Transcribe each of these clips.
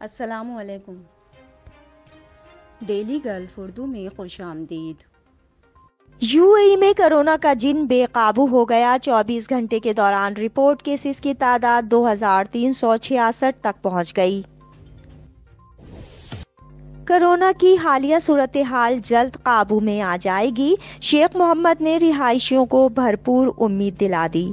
السلام علیکم۔ Daily golf Urdu میں خوش آمدید۔ یو اے ای میں کرونا کا جن بے قابو ہو گیا۔ 24 گھنٹے کے دوران رپورٹ کیسز کی تعداد 2366 تک پہنچ گئی۔ کرونا کی حالیہ صورتحال جلد قابو میں آ جائے گی، شیخ محمد نے رہائشیوں کو بھرپور امید دلا دی۔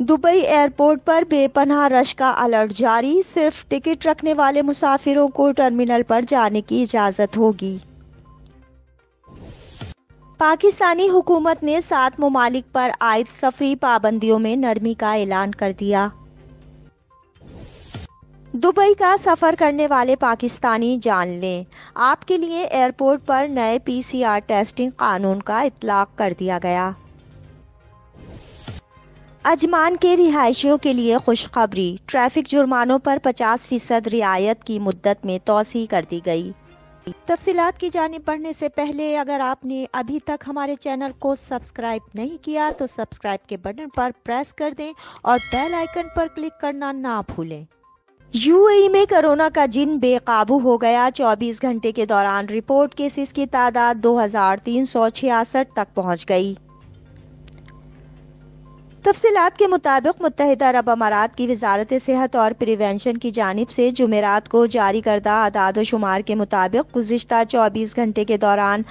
دبئی ایئرپورٹ پر بے پناہ رش کا الرٹ جاری، صرف ٹکٹ رکھنے والے مسافروں کو ٹرمینل پر جانے کی اجازت ہوگی۔ پاکستانی حکومت نے 7 ممالک پر عائد سفری پابندیوں میں نرمی کا اعلان کر دیا۔ دبئی کا سفر کرنے والے پاکستانی جان لیں، آپ کے لیے ایئرپورٹ پر نئے PCR ٹیسٹنگ قانون کا اطلاق کر دیا گیا۔ عجمان کے رہائشیوں کے لیے خوشخبری، ٹریفک جرمانوں پر 50% رعایت کی مدت میں توسیع کر دی گئی۔ تفصیلات کی جانب بڑھنے سے پہلے اگر آپ نے ابھی تک ہمارے چینل کو سبسکرائب نہیں کیا تو سبسکرائب کے بٹن پر پریس کر دیں اور بیل آئیکن پر کلک کرنا نہ بھولیں۔ یو اے ای میں کرونا کا جن بے قابو ہو گیا۔ 24 گھنٹے کے دوران رپورٹ کیسز کی تعداد 2366 تک پہنچ گئی۔ تفصیلات کے مطابق متحدہ عرب امارات کی وزارت صحت اور پریونشن کی جانب سے جمعرات کو جاری کردہ اعداد و شمار کے مطابق گزشتہ 24 گھنٹے کے دوران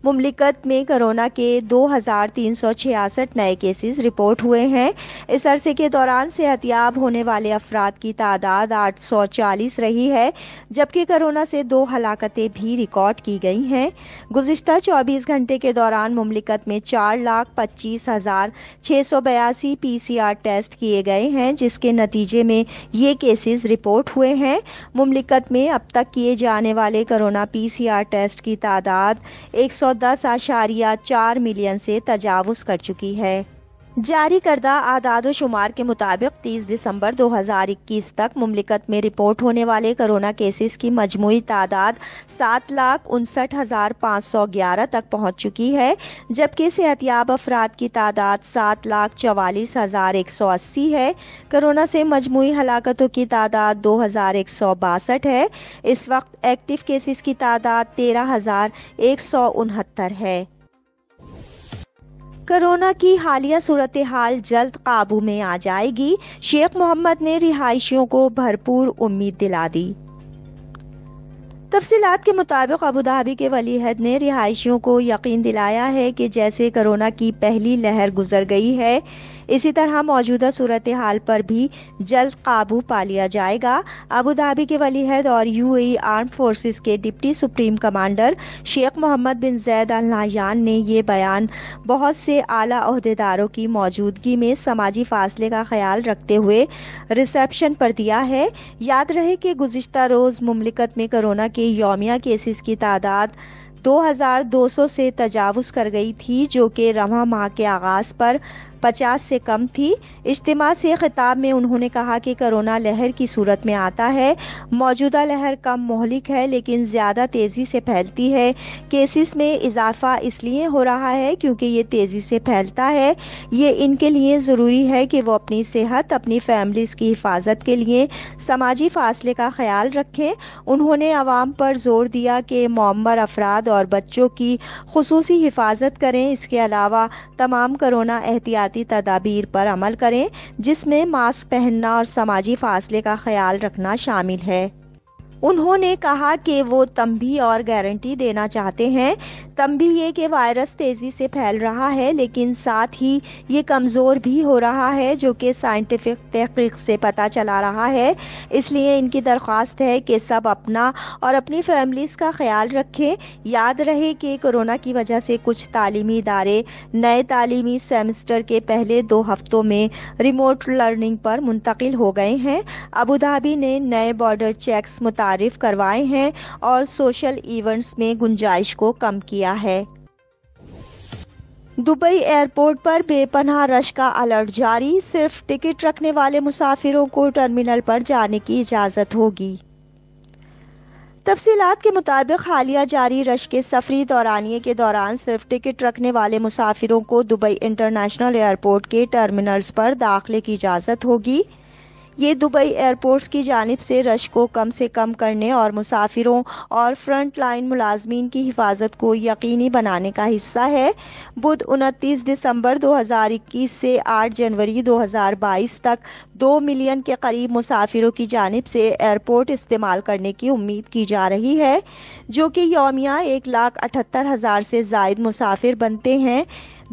مملکت میں کرونا کے 2366 نئے کیسز رپورٹ ہوئے ہیں۔ اس عرصے کے دوران صحت یاب ہونے والے افراد کی تعداد 840 رہی ہے، جبکہ کرونا سے 2 ہلاکتیں بھی ریکارڈ کی گئی ہیں۔ گزشتہ 24 گھنٹے کے دوران مملکت میں 4,25,682 PCR ٹیسٹ کیے گئے ہیں، جس کے نتیجے میں یہ کیسز رپورٹ ہوئے ہیں۔ مملکت میں اب تک کیے جانے والے کرونا PCR ٹیسٹ کی تعداد 110.4 ملین سے تجاوز کر چکی ہے۔ جاری کردہ اعداد و شمار کے مطابق 30 دسمبر 2021 تک مملکت میں رپورٹ ہونے والے کرونا کیسز کی مجموعی تعداد 7,59,511 تک پہنچ چکی ہے، جبکہ صحت یاب افراد کی تعداد 7,44,180 ہے۔ کرونا سے مجموعی ہلاکتوں کی تعداد 2,162 ہے۔ اس وقت ایکٹیو کیسز کی تعداد 13,169 ہے۔ کرونا کی حالیہ صورتحال جلد قابو میں آ جائے گی، شیخ محمد نے رہائشیوں کو بھرپور امید دلا دی۔ تفصیلات کے مطابق ابوظہبی کے ولی عہد نے رہائشیوں کو یقین دلایا ہے کہ جیسے کرونا کی پہلی لہر گزر گئی ہے، اسی طرح موجودہ صورتحال پر بھی جلد قابو پا لیا جائے گا۔ ابوظہبی کے ولی عہد اور you a E armed forces کے ڈپٹی سپریم کمانڈر شیخ محمد بن زید ال نہیان نے یہ بیان بہت سے اعلیٰ عہدیداروں کی موجودگی میں سماجی فاصلے کا خیال رکھتے ہوئے ریسیپشن پر دیا ہے۔ یاد رہے کہ گزشتہ روز مملکت میں کرونا کے یومیہ کیسز کی تعداد 2,200 سے تجاوز کر گئی تھی، جو کہ رواں ماہ کے آغاز پر 50 سے کم تھی۔ اجتماع سے خطاب میں انہوں نے کہا کہ کرونا لہر کی صورت میں آتا ہے۔ موجودہ لہر کم مہلک ہے لیکن زیادہ تیزی سے پھیلتی ہے۔ کیسز میں اضافہ اس لیے ہو رہا ہے کیونکہ یہ تیزی سے پھیلتا ہے۔ یہ ان کے لیے ضروری ہے کہ وہ اپنی صحت، اپنی فیملیز کی حفاظت کے لیے سماجی فاصلے کا خیال رکھیں۔ انہوں نے عوام پر زور دیا کہ معمر افراد اور بچوں کی خصوصی حفاظت کریں۔ اس کے علاوہ تمام کرونا احتیاطی تدابیر پر عمل کریں، جس میں ماسک پہننا اور سماجی فاصلے کا خیال رکھنا شامل ہے۔ انہوں نے کہا کہ وہ تنبیہ اور گارنٹی دینا چاہتے ہیں۔ تنبیہ یہ کہ وائرس تیزی سے پھیل رہا ہے لیکن ساتھ ہی یہ کمزور بھی ہو رہا ہے، جو کہ سائنٹیفک تحقیق سے پتہ چلا رہا ہے۔ اس لیے ان کی درخواست ہے کہ سب اپنا اور اپنی فیملیز کا خیال رکھیں۔ یاد رہے کہ کرونا کی وجہ سے کچھ تعلیمی ادارے نئے تعلیمی سیمسٹر کے پہلے 2 ہفتوں میں ریموٹ لرننگ پر منتقل ہو گئے ہیں۔ ابوظہبی نے نئے بارڈر چیکس متعارف کروائے ہیں اور سوشل ایونٹس میں گنجائش کو کم کیا ہے۔ دبئی ایئرپورٹ پر بے پناہ رش کا الرٹ جاری، صرف ٹکٹ رکھنے والے مسافروں کو ٹرمینل پر جانے کی اجازت ہوگی۔ تفصیلات کے مطابق حالیہ جاری رش کے سفری دورانیے کے دوران صرف ٹکٹ رکھنے والے مسافروں کو دبئی انٹرنیشنل ایئرپورٹ کے ٹرمینلز پر داخلے کی اجازت ہوگی۔ یہ دبئی ایئرپورٹس کی جانب سے کم کرنے اور مسافروں اور فرنٹ لائن ملازمین کی حفاظت کو یقینی بنانے کا حصہ ہے۔ بدھ 29 دسمبر 2021 سے 8 جنوری 2022 تک 2 ملین کے قریب مسافروں کی جانب سے ایئرپورٹ استعمال کرنے کی امید کی جا رہی ہے، جو کہ یومیہ 1,78,000 سے زائد مسافر بنتے ہیں۔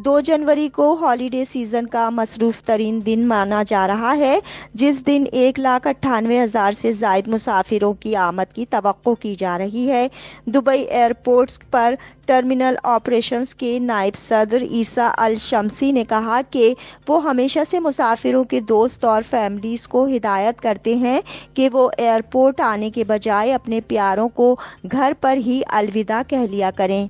2 جنوری کو ہالیڈے سیزن کا مصروف ترین دن مانا جا رہا ہے، جس دن 1,98,000 سے زائد مسافروں کی آمد کی توقع کی جا رہی ہے۔ دبئی ایئرپورٹس پر ٹرمینل آپریشنز کے نائب صدر عیسیٰ الشمسی نے کہا کہ وہ ہمیشہ سے مسافروں کے دوست اور فیملیز کو ہدایت کرتے ہیں کہ وہ ایئرپورٹ آنے کے بجائے اپنے پیاروں کو گھر پر ہی الوداع کہہ لیا کریں۔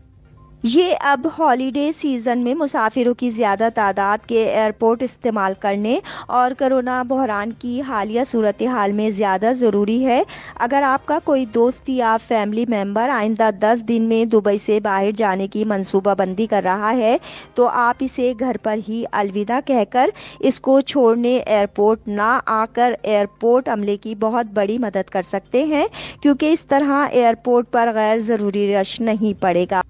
یہ اب ہالیڈے سیزن میں مسافروں کی زیادہ تعداد کے ایئرپورٹ استعمال کرنے اور کرونا بحران کی حالیہ صورتحال میں زیادہ ضروری ہے۔ اگر آپ کا کوئی دوست یا فیملی ممبر آئندہ 10 دن میں دبئی سے باہر جانے کی منصوبہ بندی کر رہا ہے تو آپ اسے گھر پر ہی الوداع کہہ کر اس کو چھوڑنے ایئرپورٹ نہ آ کر ایئرپورٹ عملے کی بہت بڑی مدد کر سکتے ہیں، کیونکہ اس طرح ایئرپورٹ پر غیر ضروری رش نہیں پڑے گا۔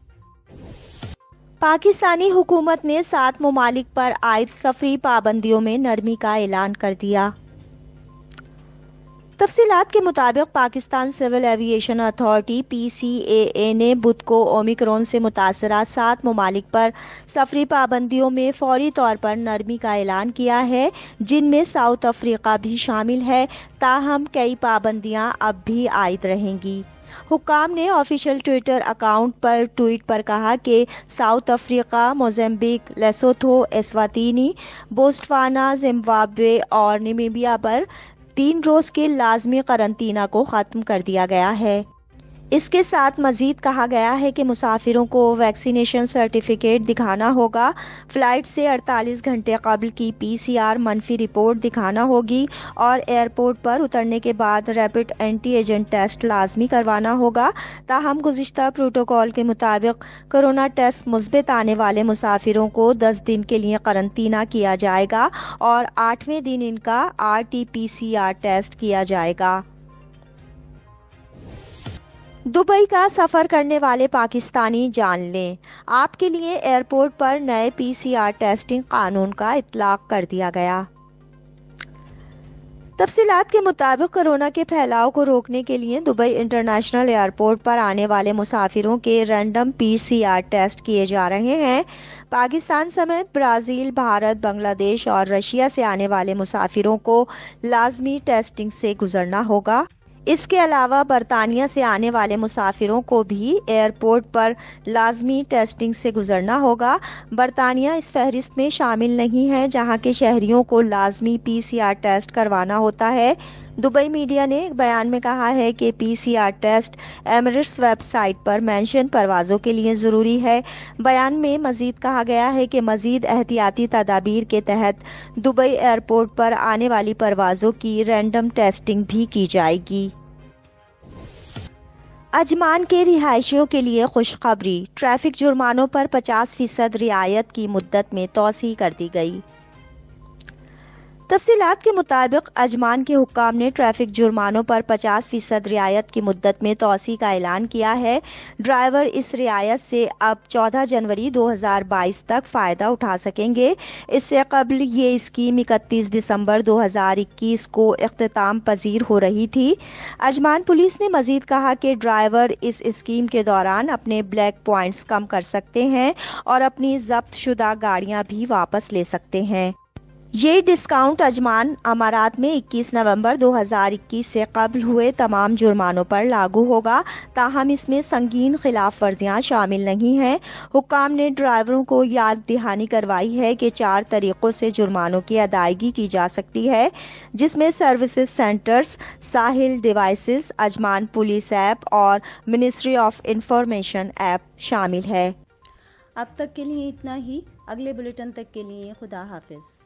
پاکستانی حکومت نے 7 ممالک پر عائد سفری پابندیوں میں نرمی کا اعلان کر دیا۔ تفصیلات کے مطابق پاکستان سول ایوی ایشن اتھارٹی PCAA نے بدھ کو اومیکرون سے متاثرہ 7 ممالک پر سفری پابندیوں میں فوری طور پر نرمی کا اعلان کیا ہے، جن میں ساؤتھ افریقہ بھی شامل ہے، تاہم کئی پابندیاں اب بھی عائد رہیں گی۔ حکام نے آفیشیل ٹویٹر اکاؤنٹ پر ٹویٹ پر کہا کہ South Africa, Mozambique, Lesotho, Eswatini, Botswana, Zimbabwe اور نمیبیا پر 3 روز کے لازمی قرنطینہ کو ختم کر دیا گیا ہے۔ اس کے ساتھ مزید کہا گیا ہے کہ مسافروں کو ویکسینیشن سرٹیفکیٹ دکھانا ہوگا، فلائٹ سے 48 گھنٹے قبل کی PCR منفی رپورٹ دکھانا ہوگی اور ایئرپورٹ پر اترنے کے بعد ریپڈ اینٹی ایجن ٹیسٹ لازمی کروانا ہوگا۔ تاہم گزشتہ پروٹوکول کے مطابق کورونا ٹیسٹ مثبت آنے والے مسافروں کو 10 دن کے لیے قرنطینہ کیا جائے گا اور 8ویں دن ان کا RT-PCR ٹیسٹ کیا جائے گا۔ دبئی کا سفر کرنے والے پاکستانی جان لیں، آپ کے لیے ایئرپورٹ پر نئے PCR ٹیسٹنگ قانون کا اطلاق کر دیا گیا۔ تفصیلات کے مطابق کورونا کے پھیلاؤ کو روکنے کے لیے دبئی انٹرنیشنل ایئرپورٹ پر آنے والے مسافروں کے رینڈم PCR ٹیسٹ کیے جا رہے ہیں۔ پاکستان سمیت برازیل، بھارت، بنگلہ دیش اور رشیا سے آنے والے مسافروں کو لازمی ٹیسٹنگ سے گزرنا ہوگا۔ اس کے علاوہ برطانیہ سے آنے والے مسافروں کو بھی ایئرپورٹ پر لازمی ٹیسٹنگ سے گزرنا ہوگا۔ برطانیہ اس فہرست میں شامل نہیں ہے، جہاں کے شہریوں کو لازمی PCR ٹیسٹ کروانا ہوتا ہے۔ دبئی میڈیا نے ایک بیان میں کہا ہے کہ PCR test Emirates website پر مینشن پروازوں کے لیے ضروری ہے۔ بیان میں مزید کہا گیا ہے کہ مزید احتیاطی تدابیر کے تحت دبئی ایئرپورٹ پر آنے والی پروازوں کی رینڈم ٹیسٹنگ بھی کی جائے گی۔ عجمان کے رہائشیوں کے لیے خوشخبری، ٹریفک جرمانوں پر 50% رعایت کی مدت میں توسیع کر دی گئی۔ تفصیلات کے مطابق عجمان کے حکام نے ٹریفک جرمانوں پر 50% رعایت کی مدت میں توسیع کا اعلان کیا ہے۔ ڈرائیور اس رعایت سے اب 14 جنوری 2022 تک فائدہ اٹھا سکیں گے۔ اس سے قبل یہ اسکیم 31 دسمبر 2021 کو اختتام پذیر ہو رہی تھی۔ عجمان پولیس نے مزید کہا کہ ڈرائیور اس اسکیم کے دوران اپنے بلیک پوائنٹس کم کر سکتے ہیں اور اپنی ضبط شدہ گاڑیاں بھی واپس لے سکتے ہیں۔ یہ ڈسکاؤنٹ عجمان امارات میں 21 نومبر 2021 سے قبل ہوئے تمام جرمانوں پر لاگو ہوگا، تاہم اس میں سنگین خلاف ورزیاں شامل نہیں ہیں۔ حکام نے ڈرائیوروں کو یاد دہانی کروائی ہے کہ 4 طریقوں سے جرمانوں کی ادائیگی کی جا سکتی ہے، جس میں سروسز سینٹرز، ساحل ڈیوائسز، عجمان پولیس ایپ اور منسٹری آف انفارمیشن ایپ شامل ہے۔ اب تک کے لیے اتنا ہی، اگلے بلیٹن تک کے لیے خدا حافظ۔